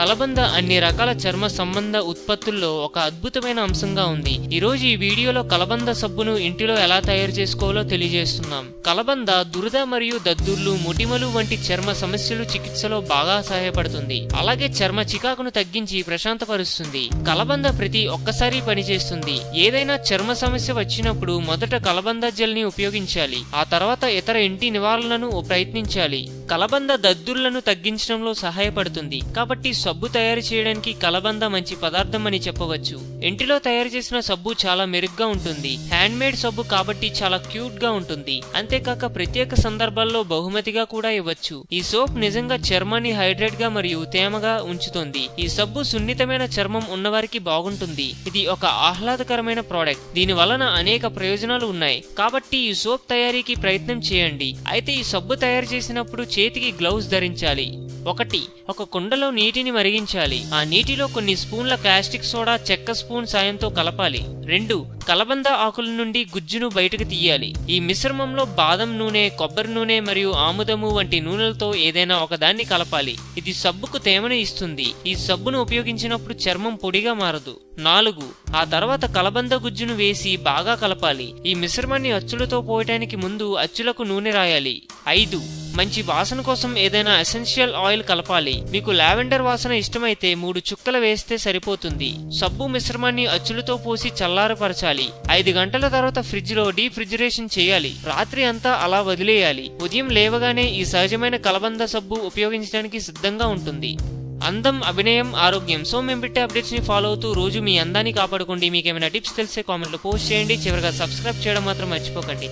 కలబంద అన్ని రకాల చర్మ సంబంధ ఉత్పత్తుల్లో ఒక అద్భుతమైన అంశంగా ఉంది. ఈ రోజు ఈ వీడియోలో కలబంద సబ్బును ఇంటిలో ఎలా తయారు చేసుకోవాలో తెలియజేస్తున్నాం. కలబంద దురద మరియు దద్దుర్లు, మొటిమలు వంటి చర్మ సమస్యలు చికిత్సలో బాగా సహాయపడుతుంది. అలాగే చర్మ చికాకును తగ్గించి ప్రశాంతపరుస్తుంది. కలబంద ప్రతి ఒక్కసారి పనిచేస్తుంది. ఏదైనా చర్మ సమస్య వచ్చినప్పుడు మొదట కలబంద జెల్ ని ఉపయోగించాలి. ఆ తర్వాత ఇతర ఇంటి నివారణలను ప్రయత్నించాలి. కలబంద దద్దుర్లను తగ్గించడంలో సహాయపడుతుంది. కాబట్టి సబ్బు తయారు చేయడానికి కలబంద మంచి పదార్థం అని చెప్పవచ్చు. ఇంటిలో తయారు చేసిన సబ్బు చాలా మెరుగ్గా ఉంటుంది. హ్యాండ్ మేడ్ సబ్బు కాబట్టి చాలా క్యూట్ గా ఉంటుంది. అంతేకాక ప్రత్యేక సందర్భాల్లో బహుమతిగా కూడా ఇవ్వచ్చు. ఈ సోప్ నిజంగా చర్మాన్ని హైడ్రేట్ గా మరియు తేమగా ఉంచుతుంది. ఈ సబ్బు సున్నితమైన చర్మం ఉన్నవారికి బాగుంటుంది. ఇది ఒక ఆహ్లాదకరమైన ప్రోడక్ట్. దీని వలన అనేక ప్రయోజనాలు ఉన్నాయి. కాబట్టి ఈ సోప్ తయారీకి ప్రయత్నం చేయండి. అయితే ఈ సబ్బు తయారు చేసినప్పుడు చేతికి గ్లౌస్ ధరించాలి. 1. ఒక కుండలో నీటిని మరిగించాలి. ఆ నీటిలో కొన్ని స్పూన్ల కాస్టిక్ సోడా చెక్క స్పూన్ సాయంతో కలపాలి. 2. కలబంద ఆకుల నుండి గుజ్జును బయటకు తీయాలి. ఈ మిశ్రమంలో బాదం నూనె, కొబ్బరి నూనె మరియు ఆముదము వంటి నూనెలతో ఏదైనా ఒకదాన్ని కలపాలి. ఇది సబ్బుకు తేమను ఇస్తుంది. ఈ సబ్బును ఉపయోగించినప్పుడు చర్మం పొడిగా మారదు. 4. ఆ తర్వాత కలబంద గుజ్జును వేసి బాగా కలపాలి. ఈ మిశ్రమాన్ని అచ్చులతో పోయటానికి ముందు అచ్చులకు నూనె రాయాలి. 5. మంచి వాసన కోసం ఏదైనా ఎసెన్షియల్ ఆయిల్ కలపాలి. మీకు లావెండర్ వాసన ఇష్టమైతే 3 చుక్కలు వేస్తే సరిపోతుంది. సబ్బు మిశ్రమాన్ని అచ్చులతో పోసి చల్లారపరచాలి. 5 గంటల తర్వాత ఫ్రిడ్జ్ లో డీఫ్రిజిరేషన్ చేయాలి. రాత్రి అంతా అలా వదిలేయాలి. ఉదయం లేవగానే ఈ సహజమైన కలబంద సబ్బు ఉపయోగించడానికి సిద్ధంగా ఉంటుంది. అందం, అభినయం, ఆరోగ్యం. సో మేము పెట్టే అప్డేట్స్ ని ఫాలో అవుతూ రోజు మీ అందాన్ని కాపాడుకోండి. మీకేమైనా టిప్స్ తెలిసే కామెంట్లో పోస్ట్ చేయండి. చివరిగా సబ్స్క్రైబ్ చేయడం మాత్రం మర్చిపోకండి.